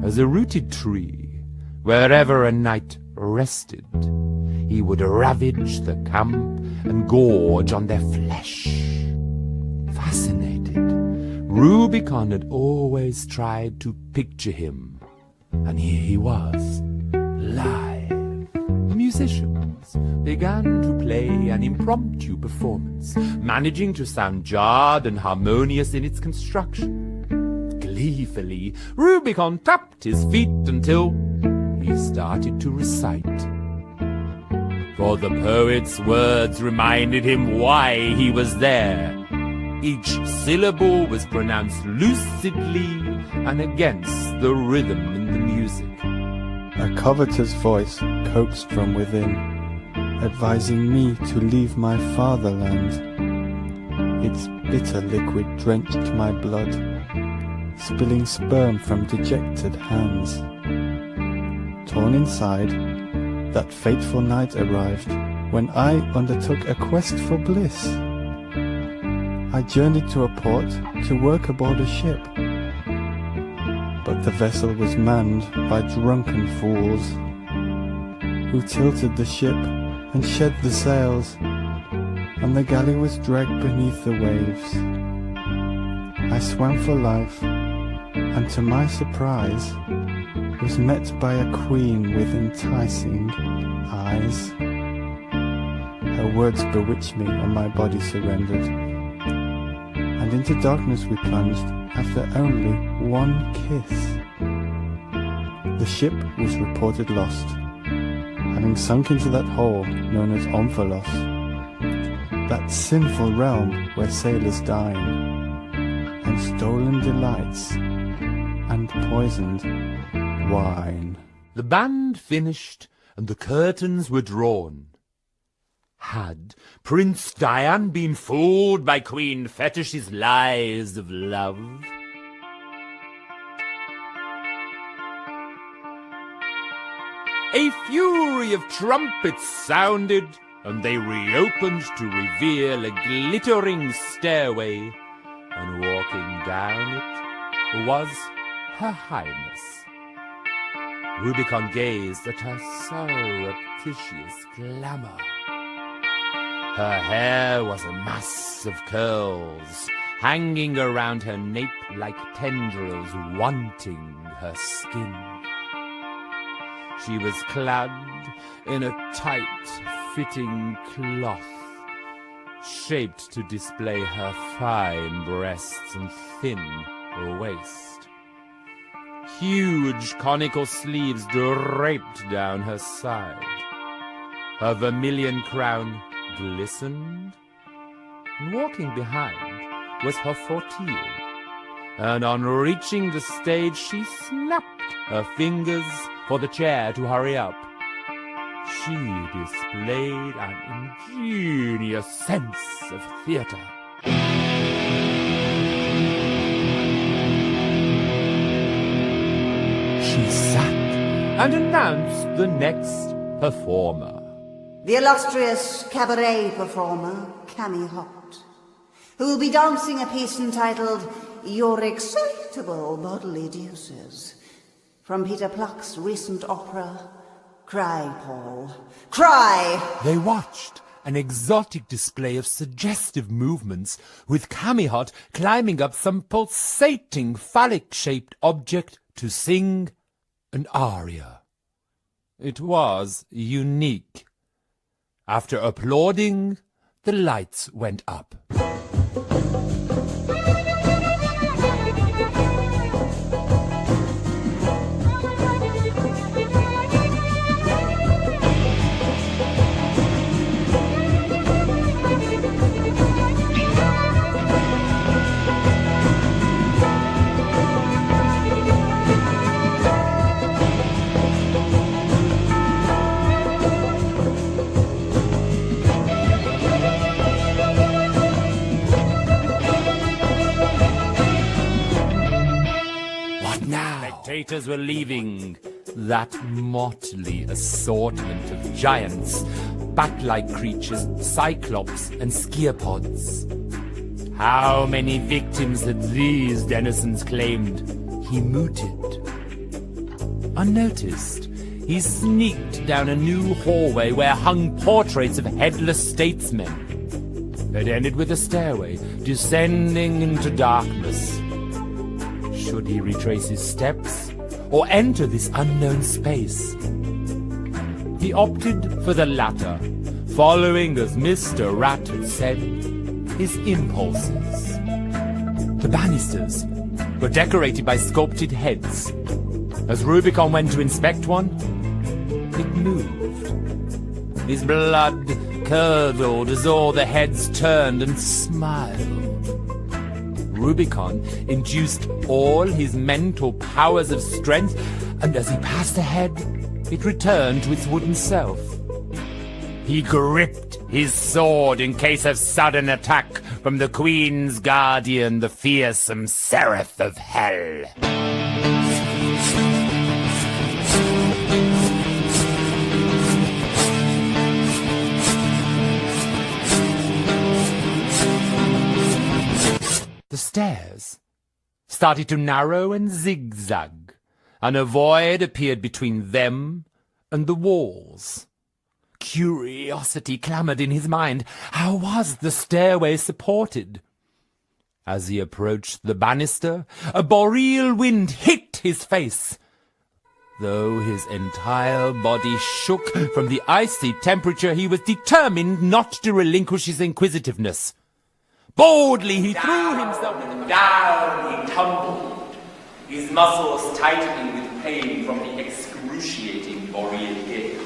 as a rooted tree, wherever a knight rested, he would ravage the camp and gorge on their flesh. Fascinated, Rubicon had always tried to picture him, and here he was, live. Musicians began to play an impromptu performance, managing to sound jarred and harmonious in its construction. Gleefully, Rubicon tapped his feet until he started to recite. For the poet's words reminded him why he was there. Each syllable was pronounced lucidly and against the rhythm in the music. A covetous voice coaxed from within, advising me to leave my fatherland. Its bitter liquid drenched my blood, spilling sperm from dejected hands. Torn inside, that fateful night arrived when I undertook a quest for bliss. I journeyed to a port to work aboard a ship, but the vessel was manned by drunken fools who tilted the ship and shed the sails, and the galley was dragged beneath the waves. I swam for life, and to my surprise was met by a queen with enticing eyes. Her words bewitched me and my body surrendered, and into darkness we plunged after only one kiss. The ship was reported lost, having sunk into that hole known as Omphalos, that sinful realm where sailors dine, and stolen delights, and poisoned wine. The band finished, and the curtains were drawn. Had Prince Dian been fooled by Queen Fetish's lies of love? A fury of trumpets sounded, and they reopened to reveal a glittering stairway, and walking down it was Her Highness. Rubicon gazed at her surreptitious glamour. Her hair was a mass of curls, hanging around her nape like tendrils wanting her skin. She was clad in a tight-fitting cloth, shaped to display her fine breasts and thin waist. Huge conical sleeves draped down her side. Her vermilion crown glistened, and walking behind was her fauteuil, and on reaching the stage she snapped her fingers for the chair to hurry up. She displayed an ingenious sense of theatre. She sat and announced the next performer. The illustrious cabaret performer, Cammy Hot, who will be dancing a piece entitled Your Excitable Bodily Deuces, from Peter Pluck's recent opera, Cry, Paul, Cry! They watched an exotic display of suggestive movements, with Cammy Hot climbing up some pulsating phallic-shaped object to sing an aria. It was unique. After applauding, the lights went up. Spectators were leaving that motley assortment of giants, bat-like creatures, cyclops, and skiapods. How many victims had these denizens claimed? He mooted. Unnoticed, he sneaked down a new hallway where hung portraits of headless statesmen. It ended with a stairway descending into darkness. Should he retrace his steps or enter this unknown space? He opted for the latter, following, as Mr. Rat had said, his impulses. The banisters were decorated by sculpted heads. As Rubicon went to inspect one, it moved. His blood curdled as all the heads turned and smiled. Rubicon induced all his mental powers of strength, and as he passed ahead, it returned to its wooden self. He gripped his sword in case of sudden attack from the Queen's guardian, the fearsome Seraph of Hell. The stairs started to narrow and zigzag, and a void appeared between them and the walls. Curiosity clamoured in his mind. How was the stairway supported? As he approached the banister, a boreal wind hit his face. Though his entire body shook from the icy temperature, he was determined not to relinquish his inquisitiveness. Boldly he threw himself into the... Down he tumbled, his muscles tightening with pain from the excruciating boreal gale.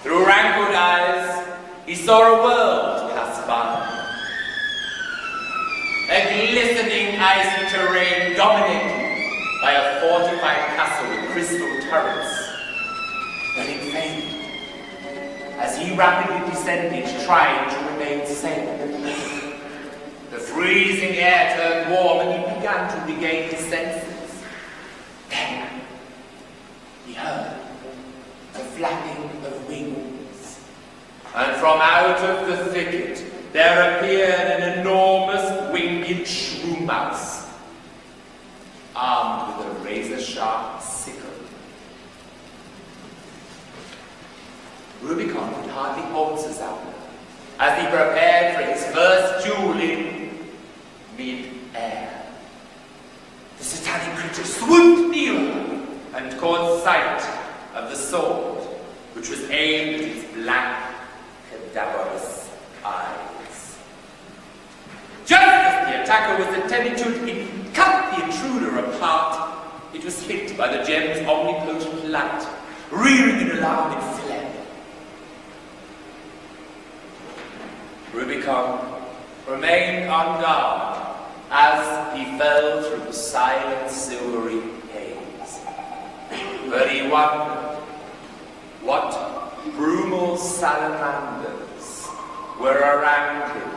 Through rankled eyes, he saw a world pass by. A glistening icy terrain dominated by a fortified castle with crystal turrets. But it failed. As he rapidly descended, trying to remain safe. The freezing air turned warm and he began to regain his senses. Then he heard the flapping of wings, and from out of the thicket there appeared an enormous winged shrew mouse, armed with a razor-sharp sickle. Rubicon could hardly hold Susanna as he prepared for his first duel in mid-air. The satanic creature swooped nearer and caught sight of the sword, which was aimed at its black, cadaverous eyes. Just as the attacker was attempting to cut the intruder apart, it was hit by the gem's omnipotent light, rearing in alarm and fled. Rubicon remained on guard as he fell through the silent silvery haze. But he wondered what brumal salamanders were around him,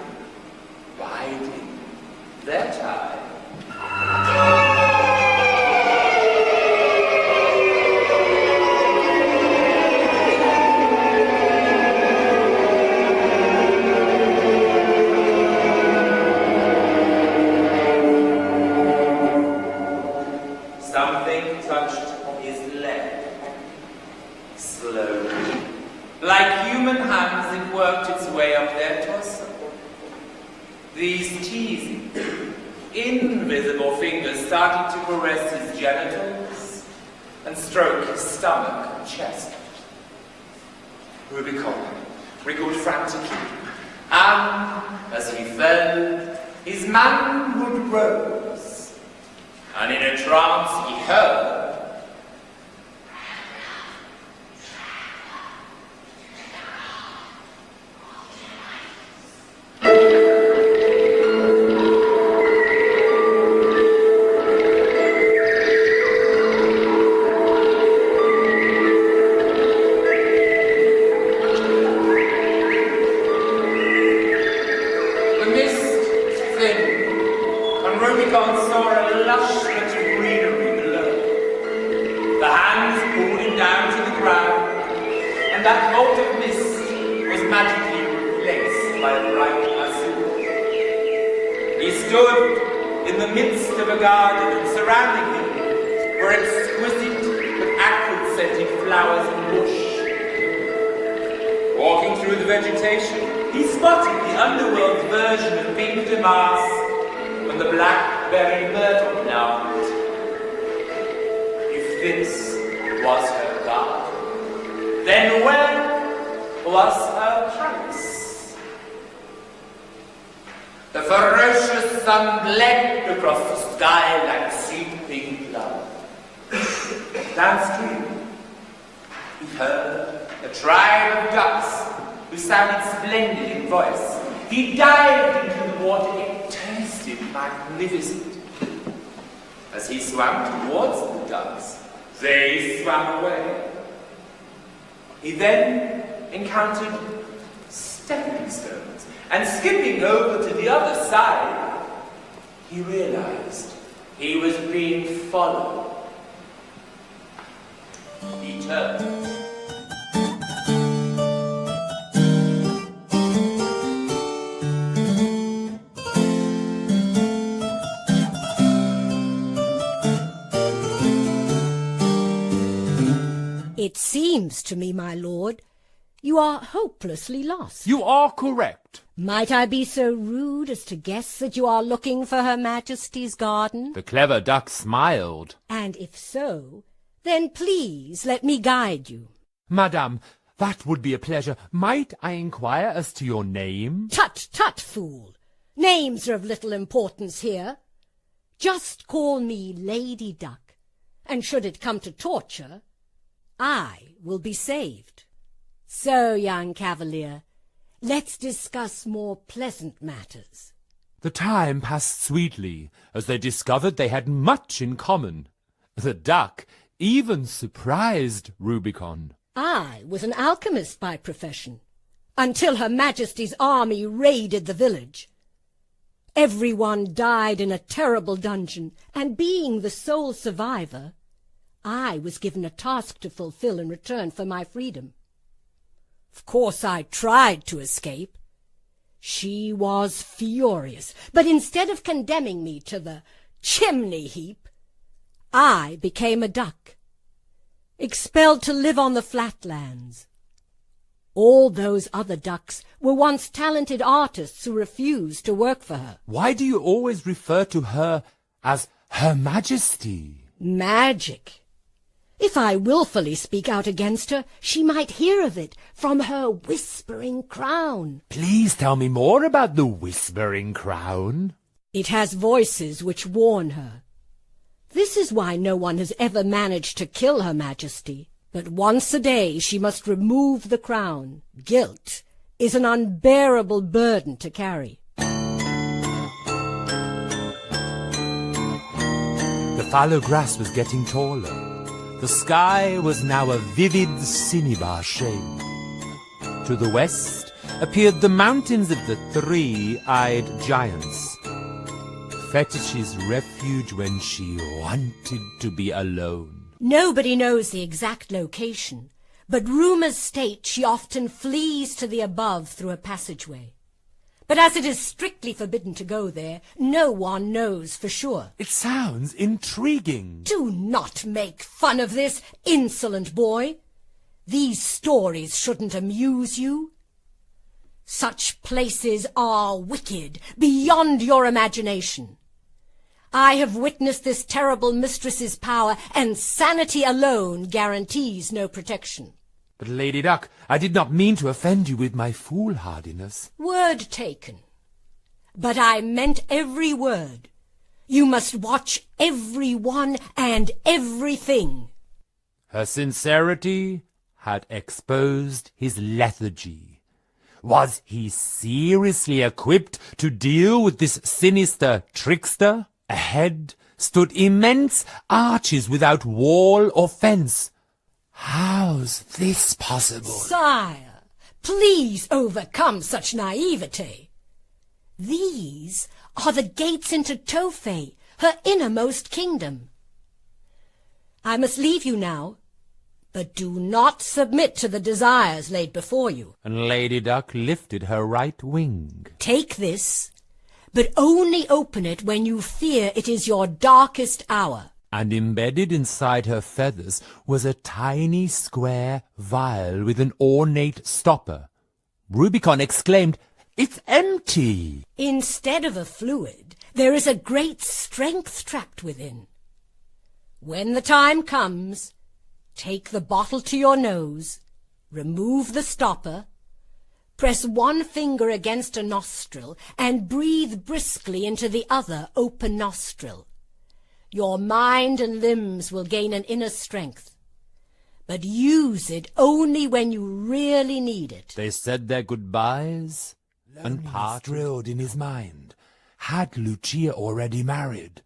biding their time. These teasing, invisible fingers started to caress his genitals and stroke his stomach and chest. Rubicon wriggled frantically, and as he fell, his manhood rose, and in a trance he heard were exquisite with acrid-scented flowers and bush. Walking through the vegetation, he spotted the underworld's version of pink damask when the blackberry myrtle bloomed. If this was her garden, then where was her palace? The ferocious sun bled across the sky like sweeping blood. Downstream, he heard a tribe of ducks who sounded splendid in voice. He dived into the water. It tasted magnificent. As he swam towards the ducks, they swam away. He then encountered stepping stones, and skipping over to the other side, he realized he was being followed. He turned. It seems to me, my lord, you are hopelessly lost. You are correct. Might I be so rude as to guess that you are looking for Her Majesty's garden? The clever duck smiled. And if so, then please let me guide you. Madame, that would be a pleasure. Might I inquire as to your name? Tut, tut, fool! Names are of little importance here. Just call me Lady Duck, and should it come to torture, I will be saved. So, young cavalier, let's discuss more pleasant matters. The time passed sweetly, as they discovered they had much in common. The duck even surprised Rubicon. I was an alchemist by profession, until Her Majesty's army raided the village. Everyone died in a terrible dungeon, and being the sole survivor, I was given a task to fulfill in return for my freedom. Of course, I tried to escape. She was furious, but instead of condemning me to the chimney heap, I became a duck, expelled to live on the flatlands. All those other ducks were once talented artists who refused to work for her. Why do you always refer to her as Her Majesty? Magic. If I wilfully speak out against her, she might hear of it from her whispering crown. Please tell me more about the whispering crown. It has voices which warn her. This is why no one has ever managed to kill Her Majesty. But once a day she must remove the crown. Guilt is an unbearable burden to carry. The fallow grass was getting taller. The sky was now a vivid cinnabar shade. To the west appeared the mountains of the three-eyed giants. Fetish's refuge when she wanted to be alone. Nobody knows the exact location, but rumors state she often flees to the above through a passageway. But as it is strictly forbidden to go there, no one knows for sure. It sounds intriguing. Do not make fun of this, insolent boy. These stories shouldn't amuse you. Such places are wicked, beyond your imagination. I have witnessed this terrible mistress's power, and sanity alone guarantees no protection. But, Lady Duck, I did not mean to offend you with my foolhardiness. Word taken. But I meant every word. You must watch every one and everything. Her sincerity had exposed his lethargy. Was he seriously equipped to deal with this sinister trickster? Ahead stood immense arches without wall or fence. How's this possible? Sire, please overcome such naivete. These are the gates into Tophet, her innermost kingdom. I must leave you now, but do not submit to the desires laid before you. And Lady Duck lifted her right wing. Take this, but only open it when you fear it is your darkest hour. and embedded inside her feathers was a tiny square vial with an ornate stopper. Rubicon exclaimed, "It's empty!" Instead of a fluid, there is a great strength trapped within. When the time comes, take the bottle to your nose, remove the stopper, press one finger against a nostril, and breathe briskly into the other open nostril. Your mind and limbs will gain an inner strength, but use it only when you really need it. They said their goodbyes and parted. Drilled in his mind. Had Lucia already married?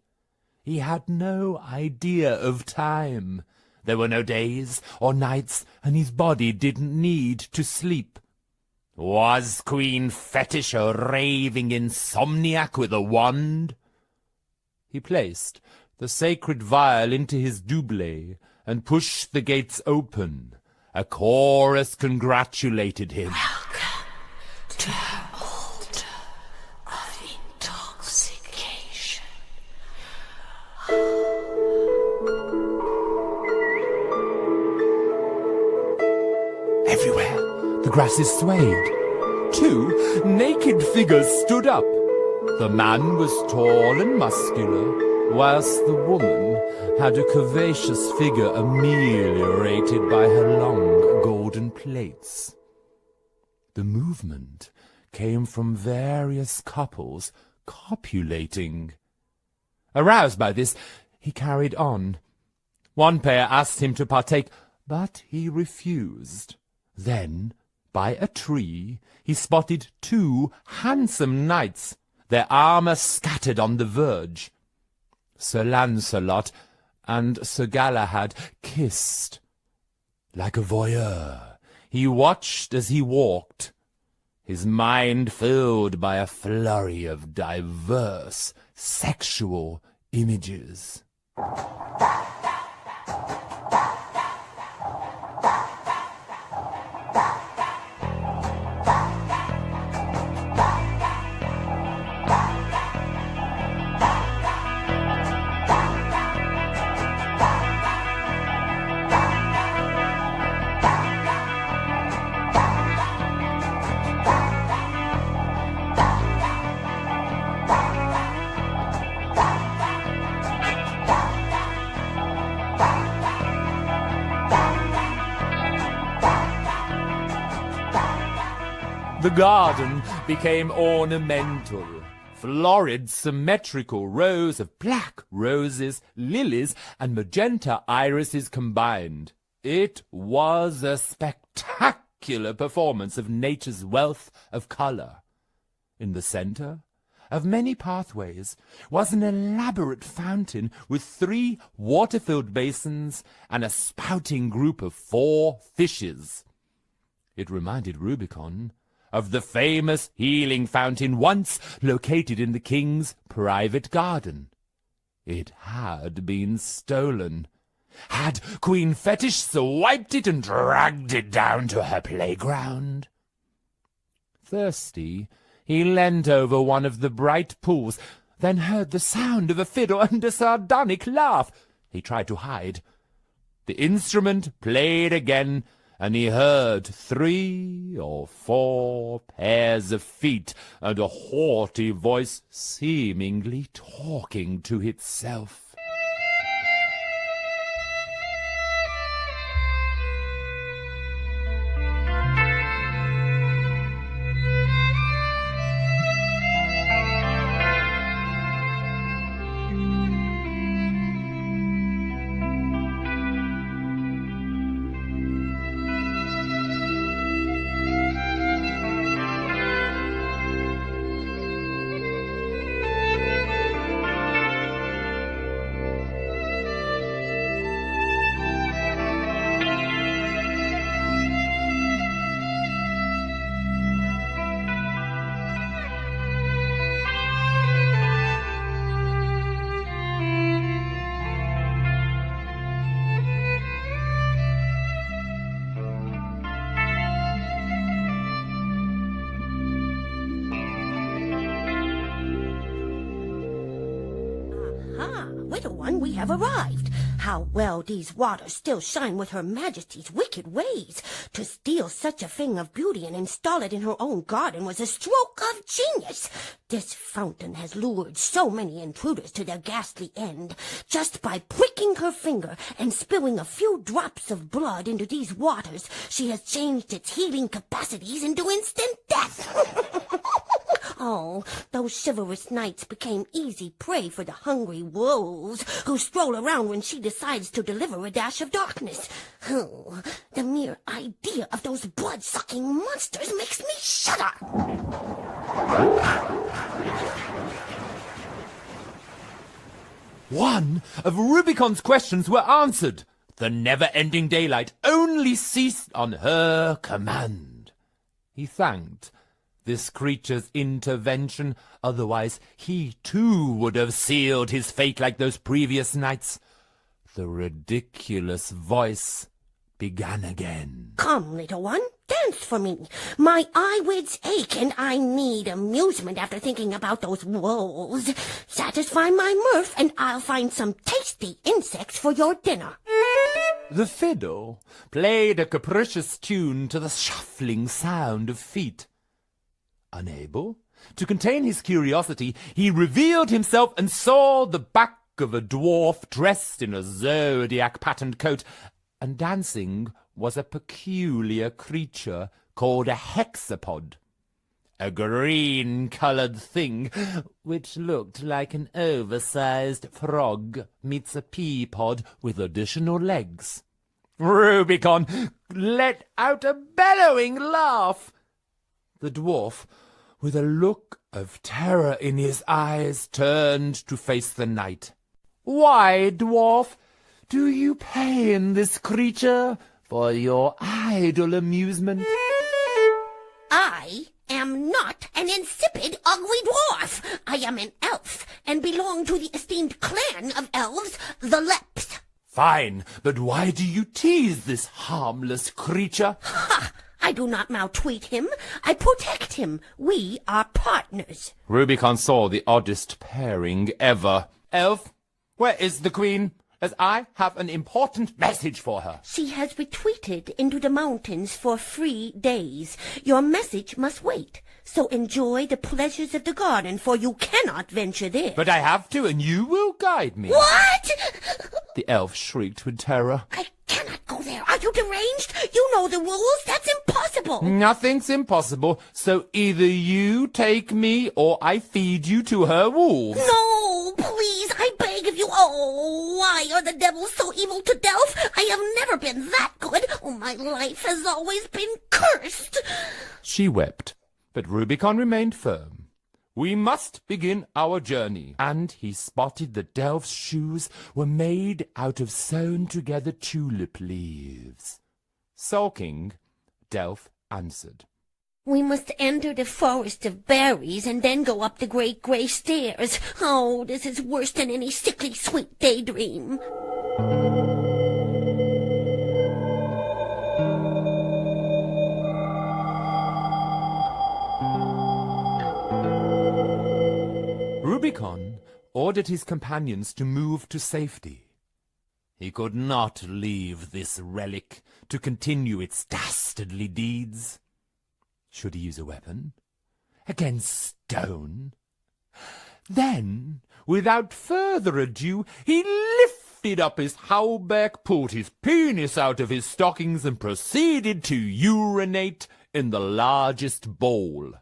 He had no idea of time. There were no days or nights, and his body didn't need to sleep. Was Queen Fetish a raving insomniac with a wand? He placed the sacred vial into his doublet and pushed the gates open. A chorus congratulated him. Welcome to the altar of intoxication. Everywhere the grasses swayed. 2 naked figures stood up. The man was tall and muscular, whilst the woman had a curvaceous figure ameliorated by her long golden plaits. The movement came from various couples copulating. Aroused by this, he carried on. One pair asked him to partake, but he refused. Then, by a tree, he spotted 2 handsome knights, their armour scattered on the verge. Sir Lancelot and Sir Galahad kissed. Like a voyeur, he watched as he walked, his mind filled by a flurry of diverse sexual images. The garden became ornamental. Florid, symmetrical rows of black roses, lilies, and magenta irises combined. It was a spectacular performance of nature's wealth of colour. In the centre of many pathways was an elaborate fountain with 3 water-filled basins and a spouting group of 4 fishes. It reminded Rubicon of the famous healing fountain once located in the king's private garden. It had been stolen. Had Queen Fetish swiped it and dragged it down to her playground? Thirsty, he leant over one of the bright pools, then heard the sound of a fiddle and a sardonic laugh. He tried to hide. The instrument played again, and he heard 3 or 4 pairs of feet and a haughty voice seemingly talking to itself. everyone, we have arrived. How well these waters still shine with Her Majesty's wicked ways. To steal such a thing of beauty and install it in her own garden was a stroke of genius. This fountain has lured so many intruders to their ghastly end. Just by pricking her finger and spilling a few drops of blood into these waters, she has changed its healing capacities into instant death. Oh, those chivalrous knights became easy prey for the hungry wolves who stroll around when she decides to deliver a dash of darkness. Oh, the mere idea of those blood-sucking monsters makes me shudder. One of Rubicon's questions were answered. The never-ending daylight only ceased on her command. He thanked this creature's intervention, otherwise he too would have sealed his fate like those previous nights. The ridiculous voice began again. Come, little one, dance for me. My eyelids ache and I need amusement after thinking about those wolves. Satisfy my mirth and I'll find some tasty insects for your dinner. The fiddle played a capricious tune to the shuffling sound of feet. Unable to contain his curiosity, he revealed himself and saw the back of a dwarf dressed in a zodiac-patterned coat, and dancing was a peculiar creature called a hexapod, a green-coloured thing which looked like an oversized frog meets a pea-pod with additional legs. Rubicon let out a bellowing laugh. The dwarf, with a look of terror in his eyes, turned to face the knight. "Why, dwarf, do you pain this creature for your idle amusement?" I am not an insipid, ugly dwarf. I am an elf, and belong to the esteemed clan of elves, the Leps. Fine, but why do you tease this harmless creature? Ha! I do not maltreat him. I protect him. We are partners. Rubicon saw the oddest pairing ever. Elf, where is the queen? As I have an important message for her. She has retreated into the mountains for 3 days. Your message must wait. So enjoy the pleasures of the garden, for you cannot venture there. But I have to, and you will guide me. What? The elf shrieked with terror. I cannot go there. Are you deranged? You know the rules. That's impossible. Nothing's impossible, so either you take me or I feed you to her wolves. No, please, I beg of you. Oh, why are the devils so evil to Delph? I have never been that good. Oh, my life has always been cursed. She wept, but Rubicon remained firm. We must begin our journey. And he spotted that Delph's shoes were made out of sewn-together tulip leaves. Sulking, Delph answered. We must enter the forest of berries and then go up the great grey stairs. Oh, this is worse than any sickly sweet daydream. Rubicon ordered his companions to move to safety. He could not leave this relic to continue its dastardly deeds. Should he use a weapon? Against stone? Then, without further ado, he lifted up his hauberk, pulled his penis out of his stockings, and proceeded to urinate in the largest bowl.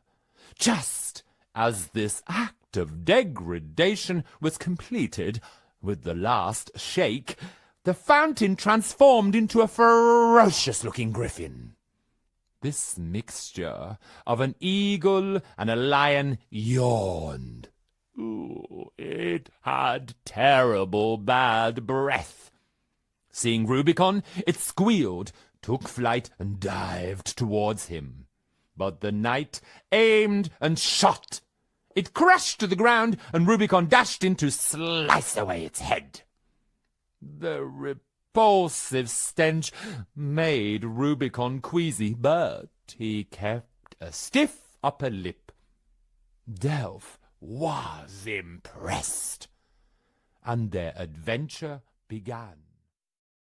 Just as this act of degradation was completed, with the last shake, the fountain transformed into a ferocious-looking griffin. This mixture of an eagle and a lion yawned. Ooh, it had terrible bad breath. Seeing Rubicon, it squealed, took flight, and dived towards him. But the knight aimed and shot. It crashed to the ground, and Rubicon dashed in to slice away its head. The repulsive stench made Rubicon queasy, but he kept a stiff upper lip. Delph was impressed. and their adventure began.